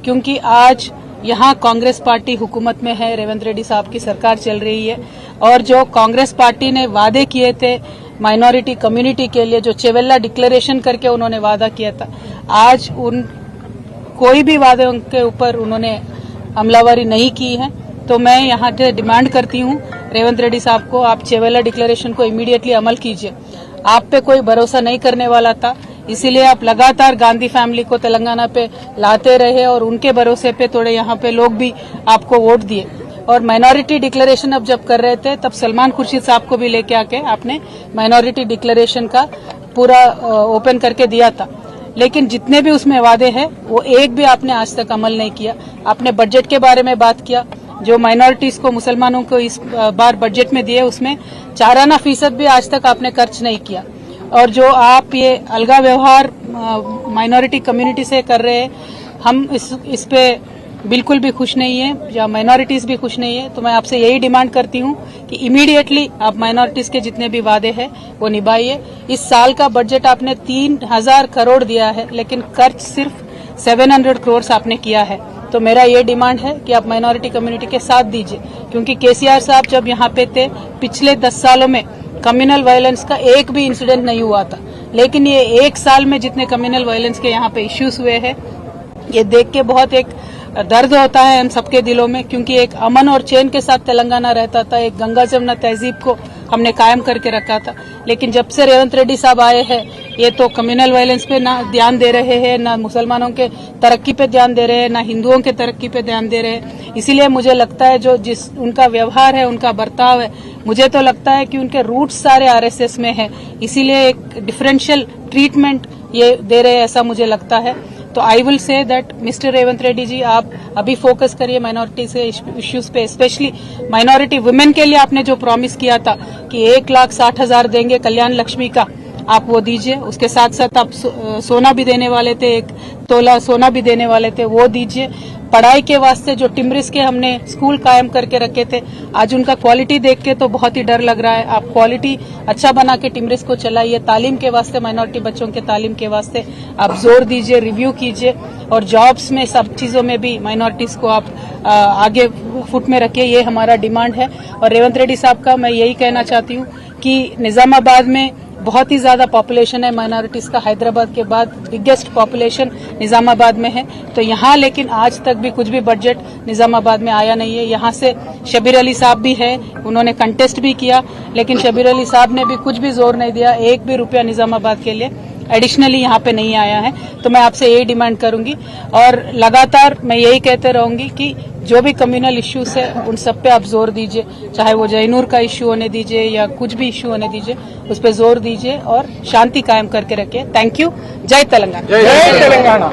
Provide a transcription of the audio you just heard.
क्योंकि आज यहाँ कांग्रेस पार्टी हुकूमत में है, रेवंत रेड्डी साहब की सरकार चल रही है और जो कांग्रेस पार्टी ने वादे किए थे माइनॉरिटी कम्युनिटी के लिए, जो चेवेल्ला डिक्लेरेशन करके उन्होंने वादा किया था, आज उन कोई भी वादे के ऊपर उन्होंने अमलावरी नहीं की है। तो मैं यहाँ से डिमांड करती हूँ रेवंत रेड्डी साहब को, आप चेवेल्ला डिक्लेरेशन को इमीडिएटली अमल कीजिए। आप पे कोई भरोसा नहीं करने वाला था, इसीलिए आप लगातार गांधी फैमिली को तेलंगाना पे लाते रहे और उनके भरोसे पे थोड़े यहाँ पे लोग भी आपको वोट दिए। और माइनॉरिटी डिक्लेरेशन अब जब कर रहे थे तब सलमान खुर्शीद साहब को भी लेके आके आपने माइनॉरिटी डिक्लेरेशन का पूरा ओपन करके दिया था, लेकिन जितने भी उसमें वादे हैं वो एक भी आपने आज तक अमल नहीं किया। आपने बजट के बारे में बात किया, जो माइनॉरिटीज को, मुसलमानों को इस बार बजट में दिए उसमें 4% भी आज तक आपने खर्च नहीं किया। और जो आप ये अलगा व्यवहार माइनॉरिटी कम्युनिटी से कर रहे हैं, हम इस पे बिल्कुल भी खुश नहीं है, या माइनॉरिटीज भी खुश नहीं है। तो मैं आपसे यही डिमांड करती हूँ कि इमीडिएटली आप माइनॉरिटीज के जितने भी वादे हैं वो निभाइए। इस साल का बजट आपने 3000 करोड़ दिया है, लेकिन खर्च सिर्फ 700 करोड़ आपने किया है। तो मेरा ये डिमांड है कि आप माइनॉरिटी कम्युनिटी के साथ दीजिए, क्योंकि केसीआर साहब जब यहाँ पे थे पिछले 10 सालों में कम्युनल वायलेंस का एक भी इंसिडेंट नहीं हुआ था, लेकिन ये एक साल में जितने कम्युनल वायलेंस के यहाँ पे इश्यूज हुए हैं, ये देख के बहुत एक दर्द होता है हम सबके दिलों में, क्योंकि एक अमन और चैन के साथ तेलंगाना रहता था, एक गंगा जमुना तहजीब को हमने कायम करके रखा था। लेकिन जब से रेवंत रेड्डी साहब आए हैं, ये तो कम्युनल वायलेंस पे ना ध्यान दे रहे हैं, ना मुसलमानों के तरक्की पे ध्यान दे रहे हैं, ना हिंदुओं के तरक्की पे ध्यान दे रहे हैं। इसीलिए मुझे लगता है जो जिस उनका व्यवहार है, उनका बर्ताव है, मुझे तो लगता है कि उनके रूट्स सारे आरएसएस में है, इसीलिए एक डिफरेंशियल ट्रीटमेंट ये दे रहे हैं, ऐसा मुझे लगता है। तो I will say that mister Revanth Reddy ji, आप अभी फोकस करिए माइनॉरिटी से इश्यूज पे, स्पेशली माइनॉरिटी वुमेन के लिए आपने जो प्रॉमिस किया था कि 1,60,000 देंगे कल्याण लक्ष्मी का, आप वो दीजिए। उसके साथ साथ आप सोना भी देने वाले थे, 1 तोला सोना भी देने वाले थे, वो दीजिए। पढ़ाई के वास्ते जो टिम्रिस के हमने स्कूल कायम करके रखे थे, आज उनका क्वालिटी देख के तो बहुत ही डर लग रहा है। आप क्वालिटी अच्छा बना के टिम्रिस को चलाइए। तालीम के वास्ते, माइनॉरिटी बच्चों के तालीम के वास्ते आप जोर दीजिए, रिव्यू कीजिए, और जॉब्स में सब चीजों में भी माइनॉरिटीज को आप आगे फुट में रखिए। ये हमारा डिमांड है। और रेवंत रेड्डी साहब का मैं यही कहना चाहती हूँ कि निजामाबाद में बहुत ही ज्यादा पॉपुलेशन है माइनॉरिटीज का, हैदराबाद के बाद बिगेस्ट पॉपुलेशन निजामाबाद में है। तो यहाँ लेकिन आज तक भी कुछ भी बजट निजामाबाद में आया नहीं है। यहाँ से शबीर अली साहब भी है, उन्होंने कंटेस्ट भी किया, लेकिन शबीर अली साहब ने भी कुछ भी जोर नहीं दिया, 1 भी रुपया निजामाबाद के लिए एडिशनली यहाँ पे नहीं आया है। तो मैं आपसे यही डिमांड करूंगी और लगातार मैं यही कहते रहूंगी कि जो भी कम्युनल इश्यूज है उन सब पे आप जोर दीजिए, चाहे वो जयनूर का इश्यू होने दीजिए या कुछ भी इश्यू होने दीजिए, उस पे जोर दीजिए और शांति कायम करके रखिए। Thank you. जय तेलंगाना। जय तेलंगाना।